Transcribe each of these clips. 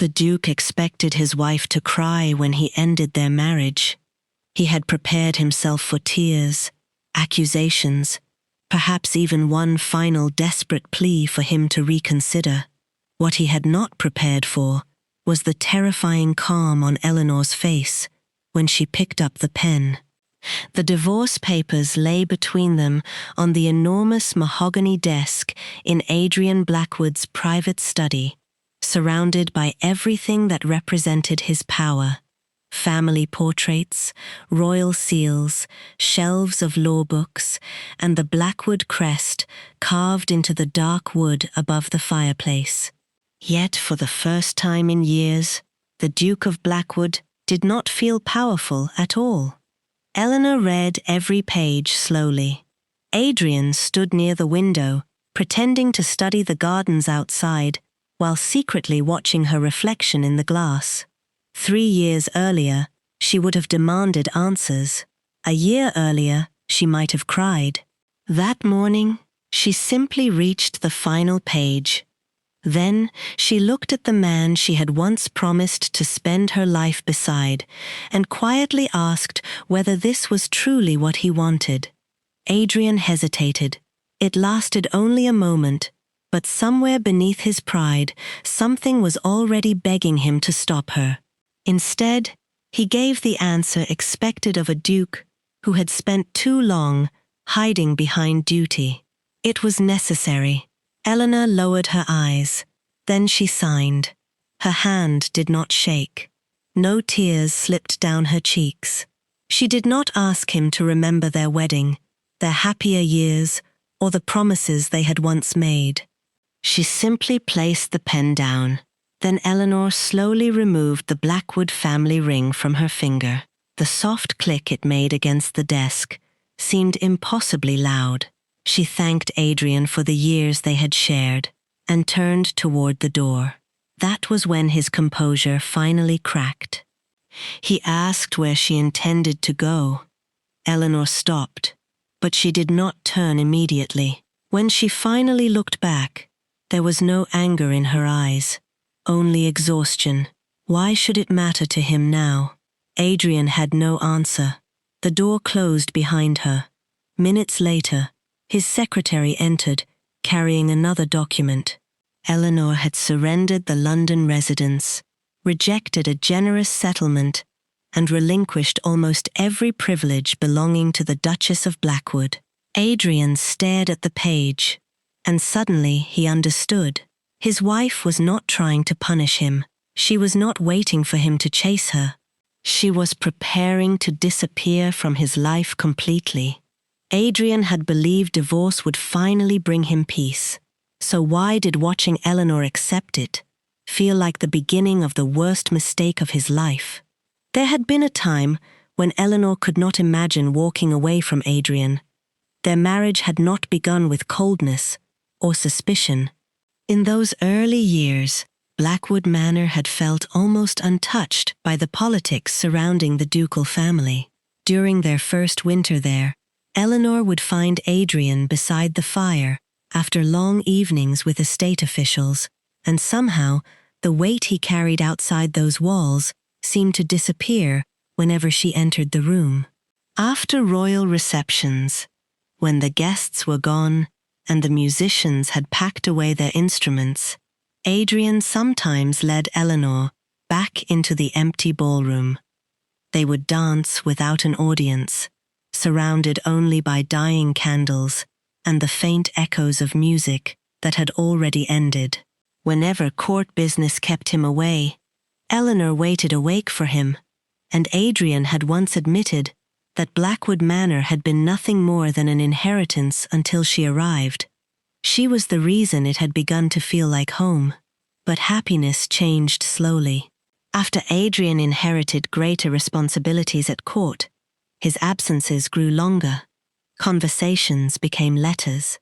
The Duke expected his wife to cry when he ended their marriage. He had prepared himself for tears, accusations, perhaps even one final desperate plea for him to reconsider. What he had not prepared for was the terrifying calm on Eleanor's face when she picked up the pen. The divorce papers lay between them on the enormous mahogany desk in Adrian Blackwood's private study, surrounded by everything that represented his power: family portraits, royal seals, shelves of law books, and the Blackwood crest carved into the dark wood above the fireplace. Yet for the first time in years, the Duke of Blackwood did not feel powerful at all. Eleanor read every page slowly. Adrian stood near the window, pretending to study the gardens outside, while secretly watching her reflection in the glass. 3 years earlier, she would have demanded answers. A year earlier, she might have cried. That morning, she simply reached the final page. Then she looked at the man she had once promised to spend her life beside and quietly asked whether this was truly what he wanted. Adrian hesitated. It lasted only a moment, but somewhere beneath his pride, something was already begging him to stop her. Instead, he gave the answer expected of a duke who had spent too long hiding behind duty. It was necessary. Eleanor lowered her eyes. Then she signed. Her hand did not shake. No tears slipped down her cheeks. She did not ask him to remember their wedding, their happier years, or the promises they had once made. She simply placed the pen down. Then Eleanor slowly removed the Blackwood family ring from her finger. The soft click it made against the desk seemed impossibly loud. She thanked Adrian for the years they had shared and turned toward the door. That was when his composure finally cracked. He asked where she intended to go. Eleanor stopped, but she did not turn immediately. When she finally looked back, there was no anger in her eyes, only exhaustion. Why should it matter to him now? Adrian had no answer. The door closed behind her. Minutes later, his secretary entered, carrying another document. Eleanor had surrendered the London residence, rejected a generous settlement, and relinquished almost every privilege belonging to the Duchess of Blackwood. Adrian stared at the page, and suddenly he understood. His wife was not trying to punish him. She was not waiting for him to chase her. She was preparing to disappear from his life completely. Adrian had believed divorce would finally bring him peace. So why did watching Eleanor accept it feel like the beginning of the worst mistake of his life? There had been a time when Eleanor could not imagine walking away from Adrian. Their marriage had not begun with coldness or suspicion. In those early years, Blackwood Manor had felt almost untouched by the politics surrounding the ducal family. During their first winter there, Eleanor would find Adrian beside the fire after long evenings with estate officials, and somehow the weight he carried outside those walls seemed to disappear whenever she entered the room. After royal receptions, when the guests were gone and the musicians had packed away their instruments, Adrian sometimes led Eleanor back into the empty ballroom. They would dance without an audience, surrounded only by dying candles and the faint echoes of music that had already ended. Whenever court business kept him away, Eleanor waited awake for him, and Adrian had once admitted that Blackwood Manor had been nothing more than an inheritance until she arrived. She was the reason it had begun to feel like home. But happiness changed slowly. After Adrian inherited greater responsibilities at court, his absences grew longer. Conversations became letters.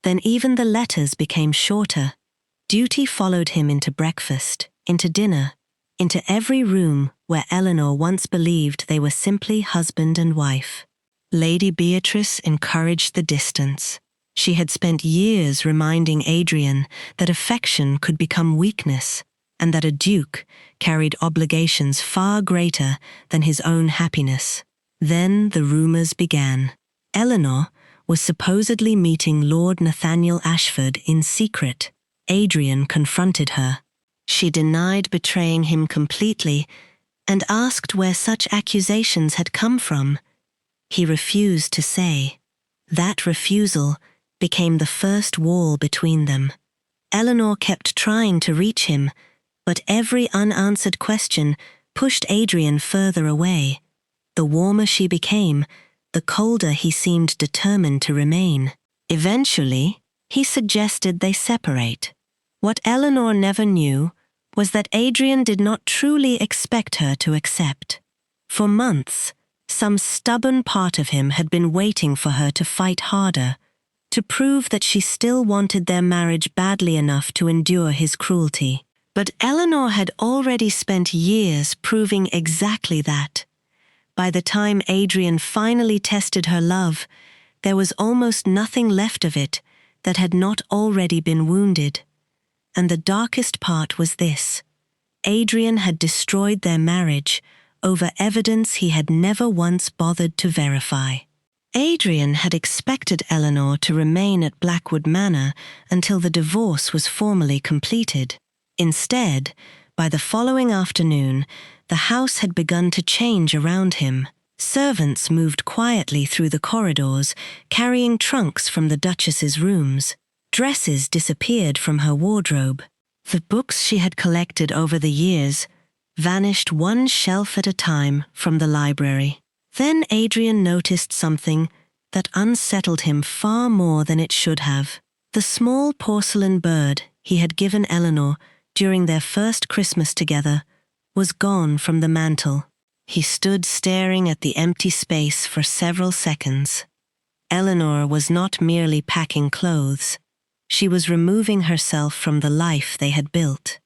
Then even the letters became shorter. Duty followed him into breakfast, into dinner, into every room where Eleanor once believed they were simply husband and wife. Lady Beatrice encouraged the distance. She had spent years reminding Adrian that affection could become weakness, and that a duke carried obligations far greater than his own happiness. Then the rumors began. Eleanor was supposedly meeting Lord Nathaniel Ashford in secret. Adrian confronted her. She denied betraying him completely and asked where such accusations had come from. He refused to say. That refusal became the first wall between them. Eleanor kept trying to reach him, but every unanswered question pushed Adrian further away. The warmer she became, the colder he seemed determined to remain. Eventually, he suggested they separate. What Eleanor never knew was that Adrian did not truly expect her to accept. For months, some stubborn part of him had been waiting for her to fight harder, to prove that she still wanted their marriage badly enough to endure his cruelty. But Eleanor had already spent years proving exactly that. By the time Adrian finally tested her love, there was almost nothing left of it that had not already been wounded. And the darkest part was this: Adrian had destroyed their marriage over evidence he had never once bothered to verify. Adrian had expected Eleanor to remain at Blackwood Manor until the divorce was formally completed. Instead, by the following afternoon, the house had begun to change around him. Servants moved quietly through the corridors, carrying trunks from the Duchess's rooms. Dresses disappeared from her wardrobe. The books she had collected over the years vanished one shelf at a time from the library. Then Adrian noticed something that unsettled him far more than it should have. The small porcelain bird he had given Eleanor during their first Christmas together was gone from the mantel. He stood staring at the empty space for several seconds. Eleanor was not merely packing clothes. She was removing herself from the life they had built.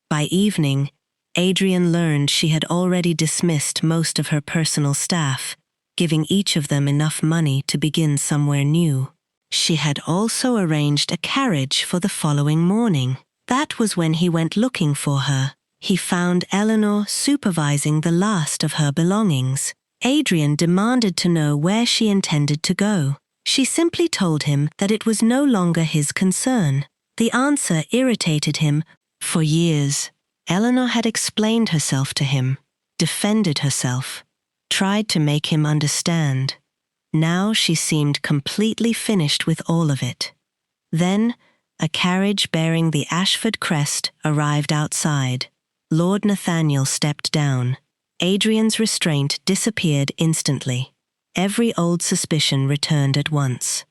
By evening, Adrian learned she had already dismissed most of her personal staff, giving each of them enough money to begin somewhere new. She had also arranged a carriage for the following morning. That was when he went looking for her. He found Eleanor supervising the last of her belongings. Adrian demanded to know where she intended to go. She simply told him that it was no longer his concern. The answer irritated him. For years, Eleanor had explained herself to him, defended herself, tried to make him understand. Now she seemed completely finished with all of it. Then, a carriage bearing the Ashford crest arrived outside. Lord Nathaniel stepped down. Adrian's restraint disappeared instantly. Every old suspicion returned at once.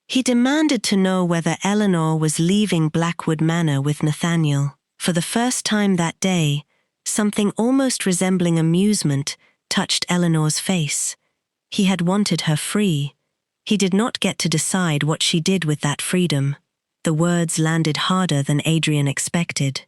He demanded to know whether Eleanor was leaving Blackwood Manor with Nathaniel. For the first time that day, something almost resembling amusement touched Eleanor's face. He had wanted her free. He did not get to decide what she did with that freedom. The words landed harder than Adrian expected.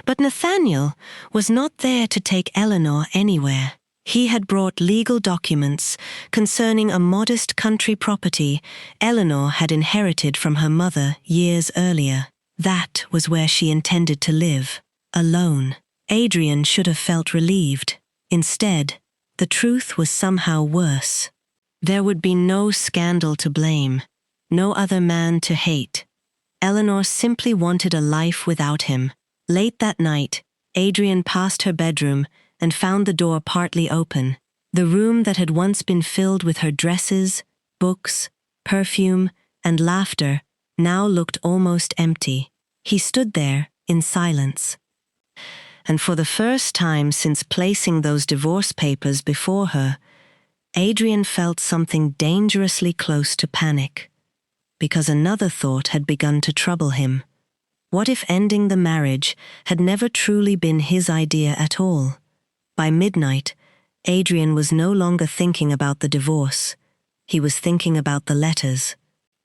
But Nathaniel was not there to take Eleanor anywhere. He had brought legal documents concerning a modest country property Eleanor had inherited from her mother years earlier. That was where she intended to live, alone. Adrian should have felt relieved. Instead, the truth was somehow worse. There would be no scandal to blame, no other man to hate. Eleanor simply wanted a life without him. Late that night, Adrian passed her bedroom and found the door partly open. The room that had once been filled with her dresses, books, perfume, and laughter now looked almost empty. He stood there in silence. And for the first time since placing those divorce papers before her, Adrian felt something dangerously close to panic, because another thought had begun to trouble him. What if ending the marriage had never truly been his idea at all? By midnight, Adrian was no longer thinking about the divorce. He was thinking about the letters.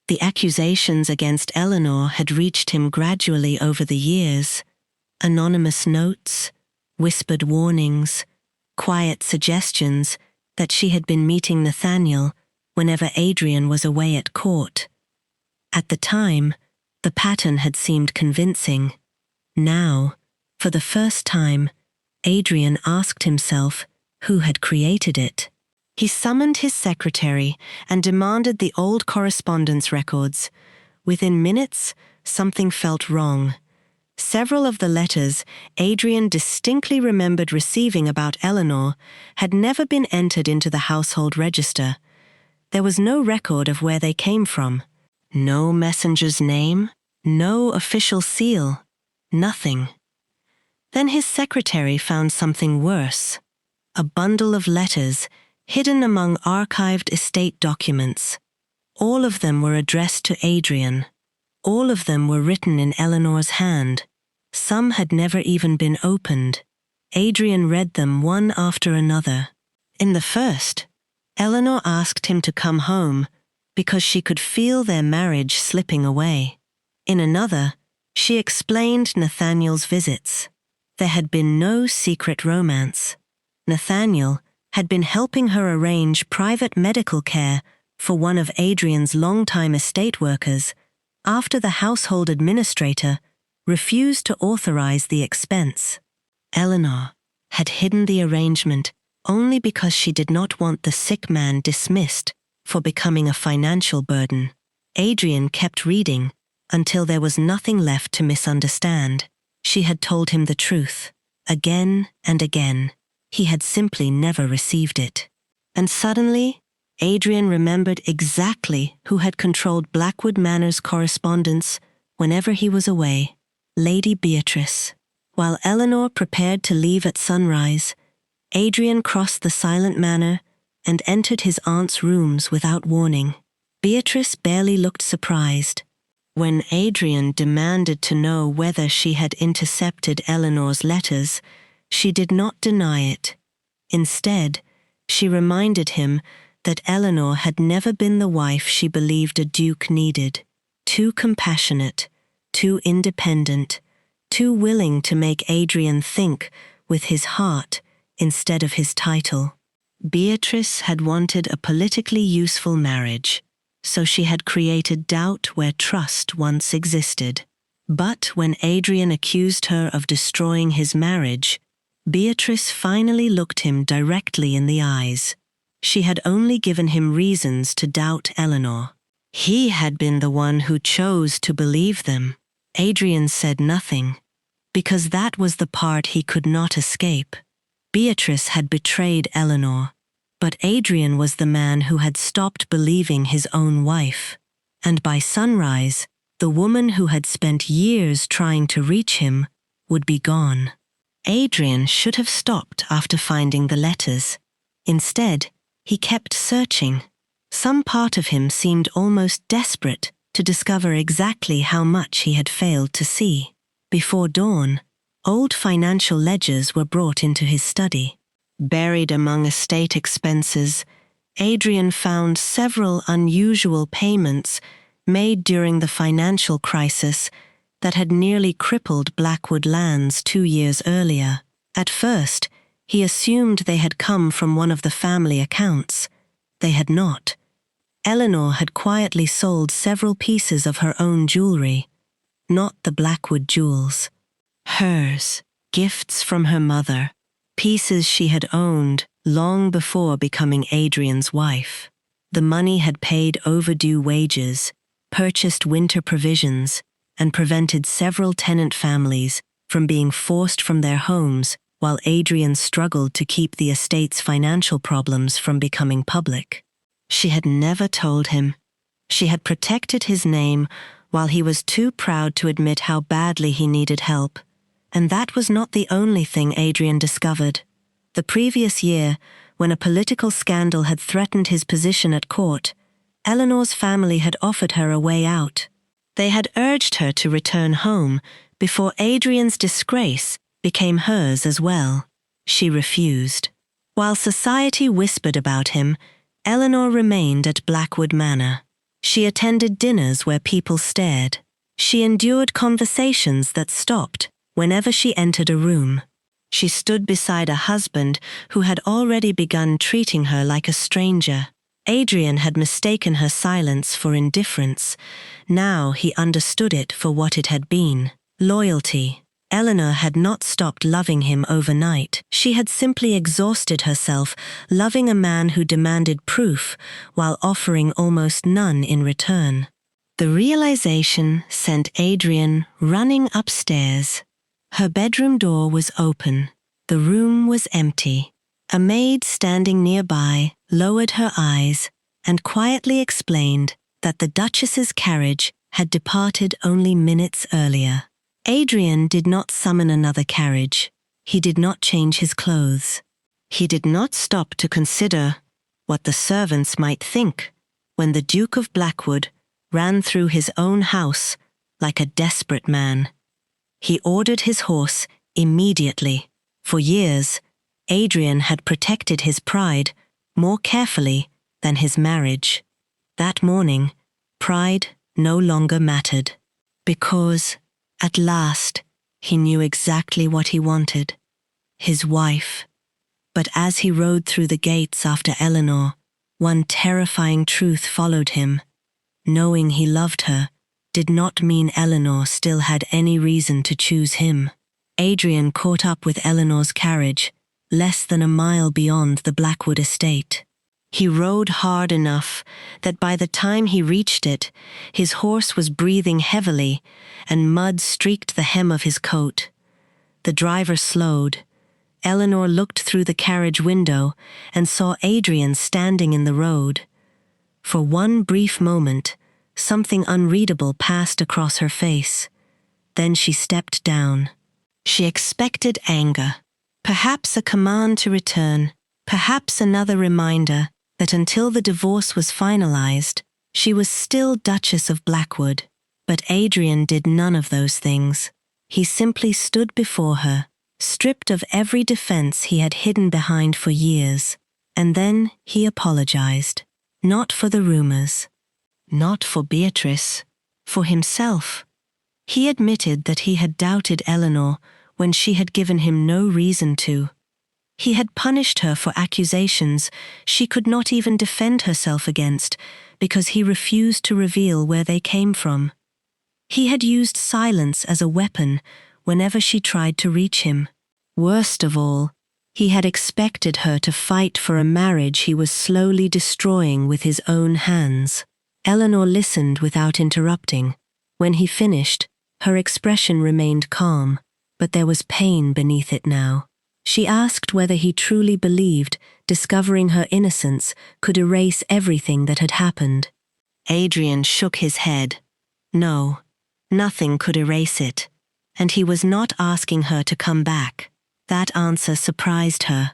The accusations against Eleanor had reached him gradually over the years. Anonymous notes, whispered warnings, quiet suggestions that she had been meeting Nathaniel whenever Adrian was away at court. At the time, the pattern had seemed convincing. Now, For the first time, Adrian asked himself who had created it. He summoned his secretary and demanded the old correspondence records. Within minutes, something felt wrong. Several of the letters Adrian distinctly remembered receiving about Eleanor had never been entered into the household register. There was no record of where they came from. No messenger's name, no official seal, nothing. Then his secretary found something worse. A bundle of letters hidden among archived estate documents. All of them were addressed to Adrian. All of them were written in Eleanor's hand. Some had never even been opened. Adrian read them one after another. In the first, Eleanor asked him to come home because she could feel their marriage slipping away. In another, she explained Nathaniel's visits. There had been no secret romance. Nathaniel had been helping her arrange private medical care for one of Adrian's longtime estate workers after the household administrator refused to authorize the expense. Eleanor had hidden the arrangement only because she did not want the sick man dismissed for becoming a financial burden. Adrian kept reading until there was nothing left to misunderstand. She had told him the truth, again and again. He had simply never received it. And suddenly, Adrian remembered exactly who had controlled Blackwood Manor's correspondence whenever he was away. Lady Beatrice. While Eleanor prepared to leave at sunrise, Adrian crossed the silent manor and entered his aunt's rooms without warning. Beatrice barely looked surprised. When Adrian demanded to know whether she had intercepted Eleanor's letters, she did not deny it. Instead, she reminded him that Eleanor had never been the wife she believed a duke needed. Too compassionate, too independent, too willing to make Adrian think with his heart instead of his title. Beatrice had wanted a politically useful marriage, so she had created doubt where trust once existed. But when Adrian accused her of destroying his marriage, Beatrice finally looked him directly in the eyes. She had only given him reasons to doubt Eleanor. He had been the one who chose to believe them. Adrian said nothing, because that was the part he could not escape. Beatrice had betrayed Eleanor, but Adrian was the man who had stopped believing his own wife. And by sunrise, the woman who had spent years trying to reach him would be gone. Adrian should have stopped after finding the letters. Instead, he kept searching. Some part of him seemed almost desperate to discover exactly how much he had failed to see. Before dawn, old financial ledgers were brought into his study. Buried among estate expenses, Adrian found several unusual payments made during the financial crisis that had nearly crippled Blackwood lands 2 years earlier. At first, he assumed they had come from one of the family accounts. They had not. Eleanor had quietly sold several pieces of her own jewelry, not the Blackwood jewels. Hers, gifts from her mother, pieces she had owned long before becoming Adrian's wife. The money had paid overdue wages, purchased winter provisions, and prevented several tenant families from being forced from their homes while Adrian struggled to keep the estate's financial problems from becoming public. She had never told him. She had protected his name while he was too proud to admit how badly he needed help. And that was not the only thing Adrian discovered. The previous year, when a political scandal had threatened his position at court, Eleanor's family had offered her a way out. They had urged her to return home before Adrian's disgrace became hers as well. She refused. While society whispered about him, Eleanor remained at Blackwood Manor. She attended dinners where people stared. She endured conversations that stopped whenever she entered a room. She stood beside a husband who had already begun treating her like a stranger. Adrian had mistaken her silence for indifference. Now he understood it for what it had been: loyalty. Eleanor had not stopped loving him overnight. She had simply exhausted herself, loving a man who demanded proof while offering almost none in return. The realization sent Adrian running upstairs. Her bedroom door was open. The room was empty. A maid standing nearby lowered her eyes and quietly explained that the Duchess's carriage had departed only minutes earlier. Adrian did not summon another carriage. He did not change his clothes. He did not stop to consider what the servants might think when the Duke of Blackwood ran through his own house like a desperate man. He ordered his horse immediately. For years, Adrian had protected his pride more carefully than his marriage. That morning, pride no longer mattered, because, at last, he knew exactly what he wanted: his wife. But as he rode through the gates after Eleanor, one terrifying truth followed him. Knowing he loved her did not mean Eleanor still had any reason to choose him. Adrian caught up with Eleanor's carriage, less than a mile beyond the Blackwood estate. He rode hard enough that by the time he reached it, his horse was breathing heavily and mud streaked the hem of his coat. The driver slowed. Eleanor looked through the carriage window and saw Adrian standing in the road. For one brief moment, something unreadable passed across her face. Then she stepped down. She expected anger, perhaps a command to return, perhaps another reminder that until the divorce was finalized, she was still Duchess of Blackwood. But Adrian did none of those things. He simply stood before her, stripped of every defense he had hidden behind for years. And then he apologized. Not for the rumors, not for Beatrice, for himself. He admitted that he had doubted Eleanor when she had given him no reason to. He had punished her for accusations she could not even defend herself against because he refused to reveal where they came from. He had used silence as a weapon whenever she tried to reach him. Worst of all, he had expected her to fight for a marriage he was slowly destroying with his own hands. Eleanor listened without interrupting. When he finished, her expression remained calm, but there was pain beneath it now. She asked whether he truly believed discovering her innocence could erase everything that had happened. Adrian shook his head. No, nothing could erase it, and he was not asking her to come back. That answer surprised her.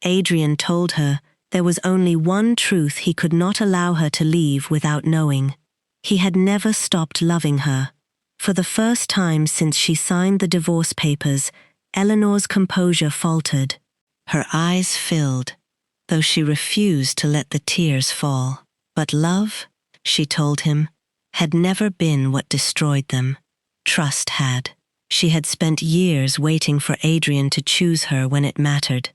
Adrian told her there was only one truth he could not allow her to leave without knowing. He had never stopped loving her. For the first time since she signed the divorce papers, Eleanor's composure faltered. Her eyes filled, though she refused to let the tears fall. But love, she told him, had never been what destroyed them. Trust had. She had spent years waiting for Adrian to choose her when it mattered.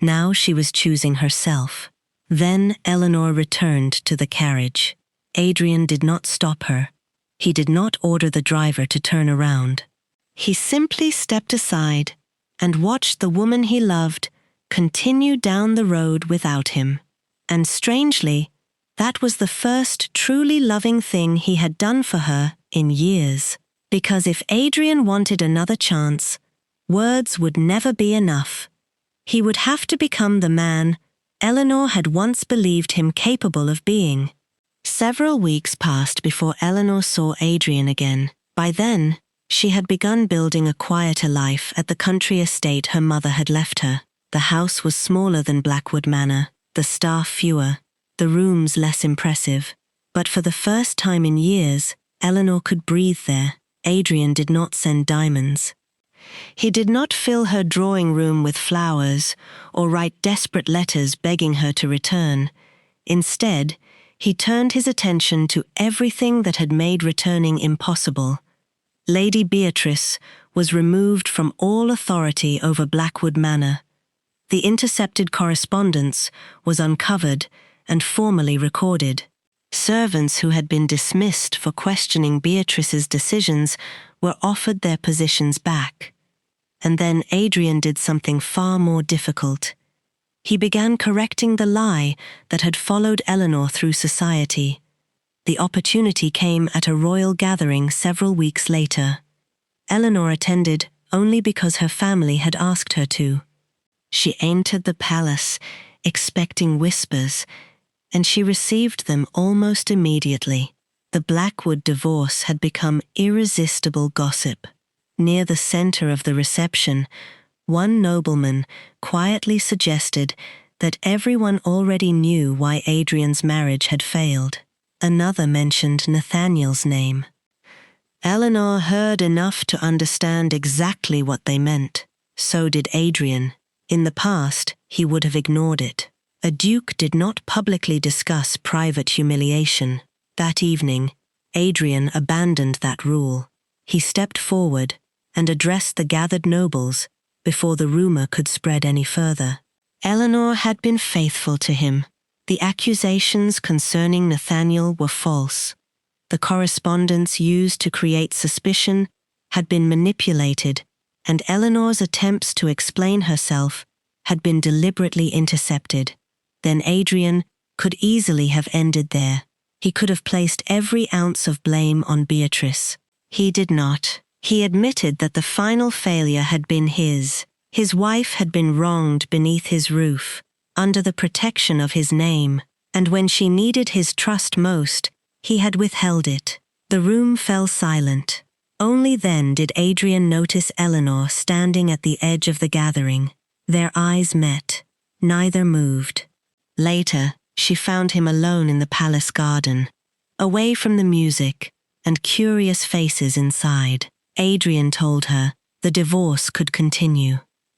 Now she was choosing herself. Then Eleanor returned to the carriage. Adrian did not stop her. He did not order the driver to turn around. He simply stepped aside and watched the woman he loved continue down the road without him. And strangely, that was the first truly loving thing he had done for her in years. Because if Adrian wanted another chance, words would never be enough. He would have to become the man Eleanor had once believed him capable of being. Several weeks passed before Eleanor saw Adrian again. By then, she had begun building a quieter life at the country estate her mother had left her. The house was smaller than Blackwood Manor, the staff fewer, the rooms less impressive. But for the first time in years, Eleanor could breathe there. Adrian did not send diamonds. He did not fill her drawing room with flowers or write desperate letters begging her to return. Instead, he turned his attention to everything that had made returning impossible. Lady Beatrice was removed from all authority over Blackwood Manor. The intercepted correspondence was uncovered and formally recorded. Servants who had been dismissed for questioning Beatrice's decisions were offered their positions back. And then Adrian did something far more difficult. He began correcting the lie that had followed Eleanor through society. The opportunity came at a royal gathering several weeks later. Eleanor attended only because her family had asked her to. She entered the palace, expecting whispers, and she received them almost immediately. The Blackwood divorce had become irresistible gossip. Near the center of the reception, one nobleman quietly suggested that everyone already knew why Adrian's marriage had failed. Another mentioned Nathaniel's name. Eleanor heard enough to understand exactly what they meant. So did Adrian. In the past, he would have ignored it. A duke did not publicly discuss private humiliation. That evening, Adrian abandoned that rule. He stepped forward and addressed the gathered nobles before the rumor could spread any further. Eleanor had been faithful to him. The accusations concerning Nathaniel were false. The correspondence used to create suspicion had been manipulated, and Eleanor's attempts to explain herself had been deliberately intercepted. Then Adrian could easily have ended there. He could have placed every ounce of blame on Beatrice. He did not. He admitted that the final failure had been his. His wife had been wronged beneath his roof, under the protection of his name, and when she needed his trust most, he had withheld it. The room fell silent. Only then did Adrian notice Eleanor standing at the edge of the gathering. Their eyes met. Neither moved. Later, she found him alone in the palace garden, away from the music and curious faces inside. Adrian told her the divorce could continue.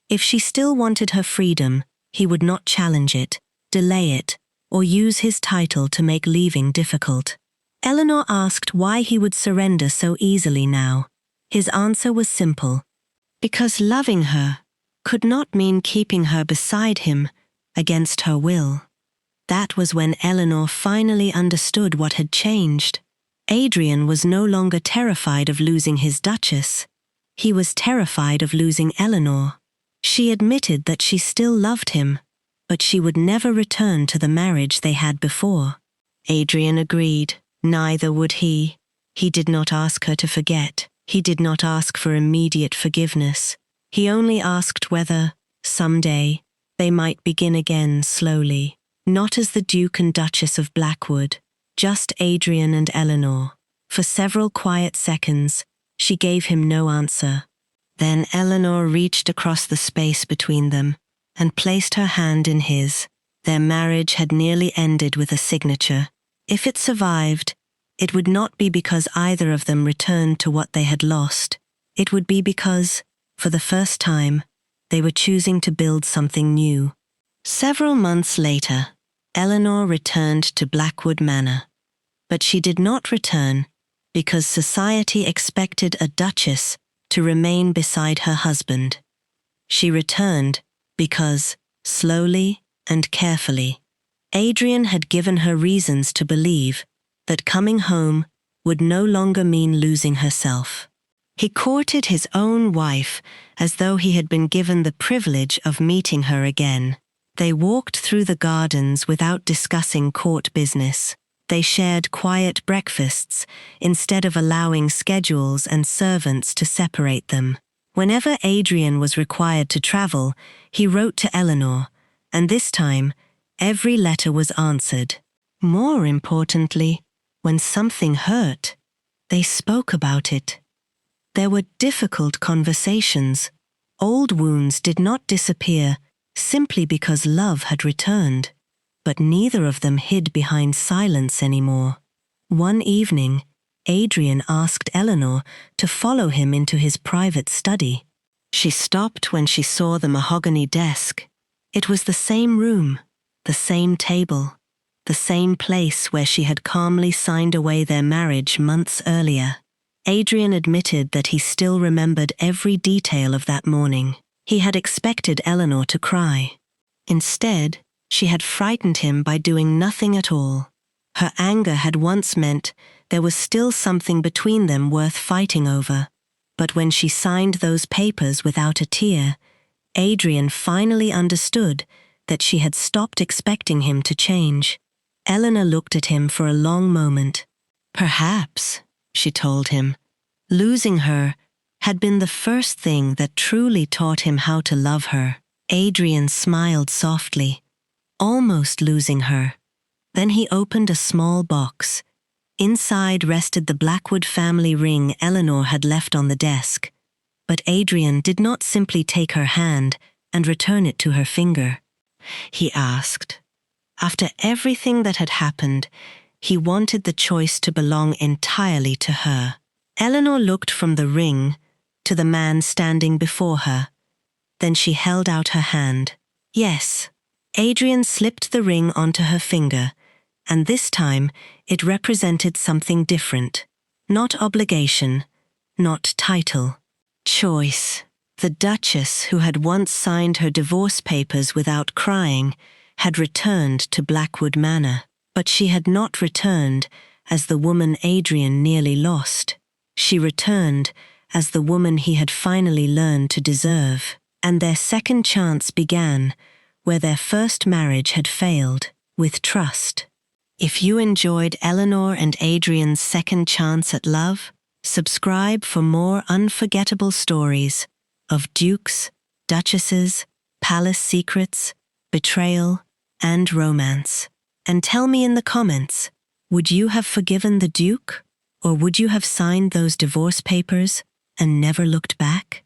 If she still wanted her freedom, he would not challenge it, delay it, or use his title to make leaving difficult. Eleanor asked why he would surrender so easily now. His answer was simple. Because loving her could not mean keeping her beside him against her will. That was when Eleanor finally understood what had changed. Adrian was no longer terrified of losing his Duchess. He was terrified of losing Eleanor. She admitted that she still loved him, but she would never return to the marriage they had before. Adrian agreed. Neither would he. He did not ask her to forget. He did not ask for immediate forgiveness. He only asked whether, someday, they might begin again slowly. Not as the Duke and Duchess of Blackwood, just Adrian and Eleanor. For several quiet seconds, she gave him no answer. Then Eleanor reached across the space between them and placed her hand in his. Their marriage had nearly ended with a signature. If it survived, it would not be because either of them returned to what they had lost. It would be because, for the first time, they were choosing to build something new. Several months later, Eleanor returned to Blackwood Manor. But she did not return because society expected a duchess to remain beside her husband. She returned because, slowly and carefully, Adrian had given her reasons to believe that coming home would no longer mean losing herself. He courted his own wife as though he had been given the privilege of meeting her again. They walked through the gardens without discussing court business. They shared quiet breakfasts instead of allowing schedules and servants to separate them. Whenever Adrian was required to travel, he wrote to Eleanor, and this time, every letter was answered. More importantly, when something hurt, they spoke about it. There were difficult conversations. Old wounds did not disappear simply because love had returned, but neither of them hid behind silence anymore. One evening, Adrian asked Eleanor to follow him into his private study. She stopped when she saw the mahogany desk. It was the same room, the same table, the same place where she had calmly signed away their marriage months earlier. Adrian admitted that he still remembered every detail of that morning. He had expected Eleanor to cry. Instead, she had frightened him by doing nothing at all. Her anger had once meant there was still something between them worth fighting over. But when she signed those papers without a tear, Adrian finally understood that she had stopped expecting him to change. Eleanor looked at him for a long moment. Perhaps, she told him, losing her had been the first thing that truly taught him how to love her. Adrian smiled softly, almost losing her. Then he opened a small box. Inside rested the Blackwood family ring Eleanor had left on the desk. But Adrian did not simply take her hand and return it to her finger. He asked. After everything that had happened, he wanted the choice to belong entirely to her. Eleanor looked from the ring to the man standing before her. Then she held out her hand. Yes. Adrian slipped the ring onto her finger, and this time it represented something different. Not obligation, not title. Choice. The Duchess, who had once signed her divorce papers without crying, had returned to Blackwood Manor. But she had not returned as the woman Adrian nearly lost. She returned as the woman he had finally learned to deserve. And their second chance began where their first marriage had failed, with trust. If you enjoyed Eleanor and Adrian's second chance at love, subscribe for more unforgettable stories of dukes, duchesses, palace secrets, betrayal, and romance. And tell me in the comments, would you have forgiven the Duke? Or would you have signed those divorce papers and never looked back?